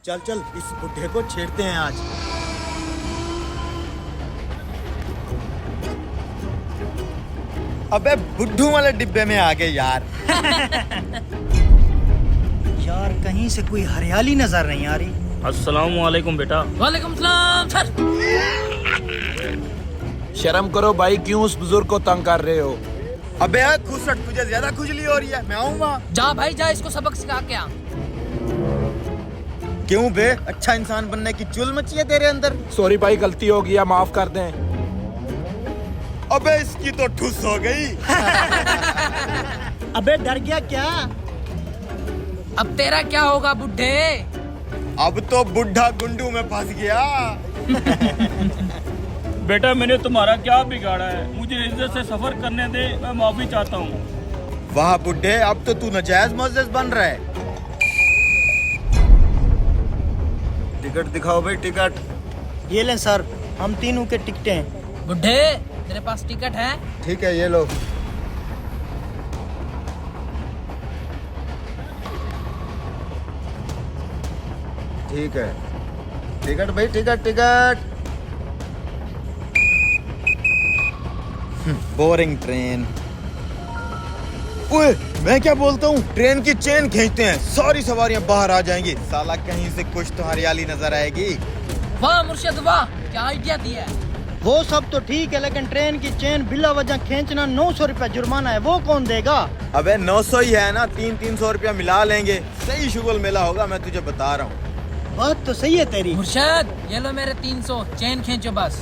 चल चल इस बुढ़े को छेड़ते हैं आज। अबे बुड्ढू वाले डिब्बे में आ गए यार। यार कहीं से कोई हरियाली नजर नहीं आ रही। अस्सलाम वालेकुम बेटा। वालेकुम सलाम सर। शर्म करो भाई, क्यों उस बुजुर्ग को तंग कर रहे हो? अबे यार खुसट, तुझे ज्यादा खुजली हो रही है, मैं आऊंगा। जा भाई जा, इसको सबक सिखा के आ। क्यों बे, अच्छा इंसान बनने की चुल मची है तेरे अंदर? सॉरी भाई, गलती हो गया, माफ कर दें। अबे इसकी तो ठुस हो गई। अबे डर गया क्या? अब तेरा क्या होगा बुड्ढे? अब तो बुढ़ा गुंडू में फंस गया। बेटा मैंने तुम्हारा क्या बिगाड़ा है? मुझे इज्जत से सफर करने दे, मैं माफी चाहता हूँ। वाह बुढ़े, अब तो तू नाजायज मोअज़्ज़ज़ बन रहा है। टिकट दिखाओ भाई, टिकट। ये लें सर, हम तीनों के टिकटें हैं। बुड्ढे तेरे पास टिकट है? ठीक है, ये लो। ठीक है, टिकट भाई, टिकट टिकट। Boring train. ओए, मैं क्या बोलता हूँ, ट्रेन की चेन खींचते हैं, सारी सवारियां बाहर आ जाएंगी। साला कहीं से कुछ तो हरियाली नजर आएगी। वाह मुर्शिद वाह, क्या आइडिया दिया है। वो सब तो ठीक है, लेकिन ट्रेन की चेन बिला वजह खींचना 900 रुपया जुर्माना है, वो कौन देगा? अबे 900 ही है ना, 300 रुपया मिला लेंगे। सही शुगल मेला होगा, मैं तुझे बता रहा हूँ। बात तो सही है तेरी। मुर्शिद ये लो मेरे 300, चेन खींचो बस।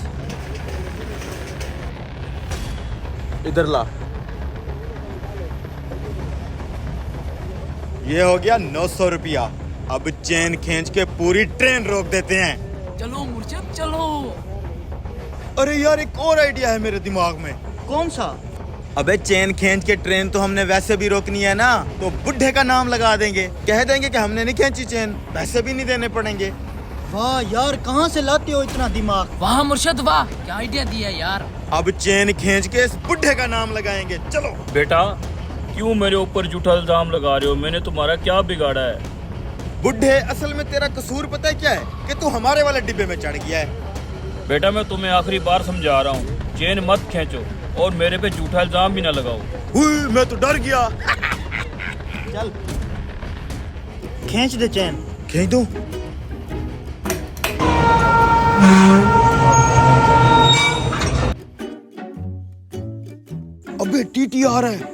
इधर ला। ये हो गया 900 रुपया। अब चेन खींच के पूरी ट्रेन रोक देते हैं। चलो मुर्शिद चलो। अरे यार, एक और आइडिया है मेरे दिमाग में। कौन सा? अबे चेन खींच के ट्रेन तो हमने वैसे भी रोकनी है ना, तो बुढ़े का नाम लगा देंगे, कह देंगे कि हमने नहीं खींची चेन, पैसे भी नहीं देने पड़ेंगे। वाह यार, कहाँ से लाते हो इतना दिमाग? वाह मुर्शिद वाह, क्या आइडिया दिया यार। अब चेन खींच के इस बुढ़े का नाम लगाएंगे, चलो। बेटा क्यों मेरे ऊपर झूठा इल्जाम लगा रहे हो? मैंने तुम्हारा क्या बिगाड़ा है? बुढ़े, असल में तेरा कसूर पता है क्या है? कि तू हमारे वाले डिब्बे में चढ़ गया है। बेटा मैं तुम्हें आखिरी बार समझा रहा हूँ, चेन मत खींचो और मेरे पे झूठा इल्जाम भी ना लगाओ। हुई, मैं तो डर गया। चल खींच दे चेन। खींच दूं? अबे टीटी आ रहा है।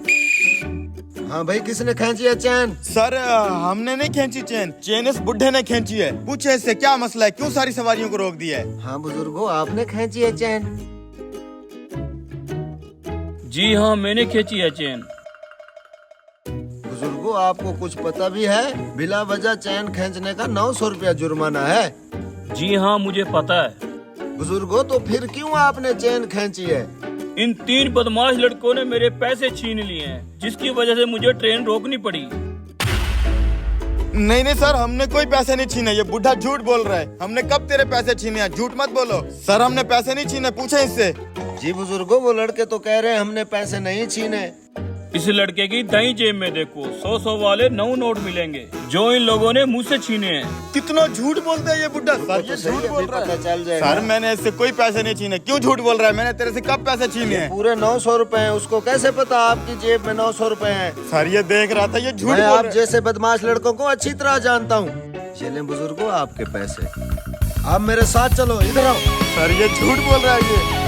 हाँ भाई, किसने खींची है चैन? सर हमने नहीं खींची चेन, चेन इस बुढ़े ने खींची है। पूछे इससे क्या मसला है, क्यों सारी सवारियों को रोक दिया है? हाँ बुजुर्गो, आपने खींची है चैन। जी हाँ, मैंने खींची है चेन। बुजुर्गो, आपको कुछ पता भी है? बिला वजह चैन खींचने का 900 रुपया जुर्माना है। जी हाँ मुझे पता है। बुजुर्गो, तो फिर क्यों आपने चेन खींची है? इन 3 बदमाश लड़कों ने मेरे पैसे छीन लिए हैं, जिसकी वजह से मुझे ट्रेन रोकनी पड़ी। नहीं नहीं सर, हमने कोई पैसे नहीं छीने। ये बुढ़ा झूठ बोल रहा है। हमने कब तेरे पैसे छीने हैं? झूठ मत बोलो सर, हमने पैसे नहीं छीने, पूछे इससे। जी बुजुर्गो, वो लड़के तो कह रहे हैं हमने पैसे नहीं छीने। इस लड़के की दाईं जेब में देखो 100 वाले 9 नोट मिलेंगे, जो इन लोगों ने मुझसे छीने हैं। कितना झूठ बोलता है ये बुढ़ा। सर ये झूठ बोल रहा है। चल जाएगा। सर मैंने इससे कोई पैसे नहीं छीने। क्यों झूठ बोल रहा है? मैंने तेरे से कब पैसे छीने हैं? पूरे 900 रुपए हैं। उसको कैसे पता आपकी जेब में 900 रुपए हैं? सर ये देख रहा था, ये झूठ मैं बोल आप रहा है। जैसे बदमाश लड़कों को अच्छी तरह जानता हूँ। चलें बुजुर्गो, आपके पैसे। आप मेरे साथ चलो, इधर आओ। सर ये झूठ बोल रहा है ये।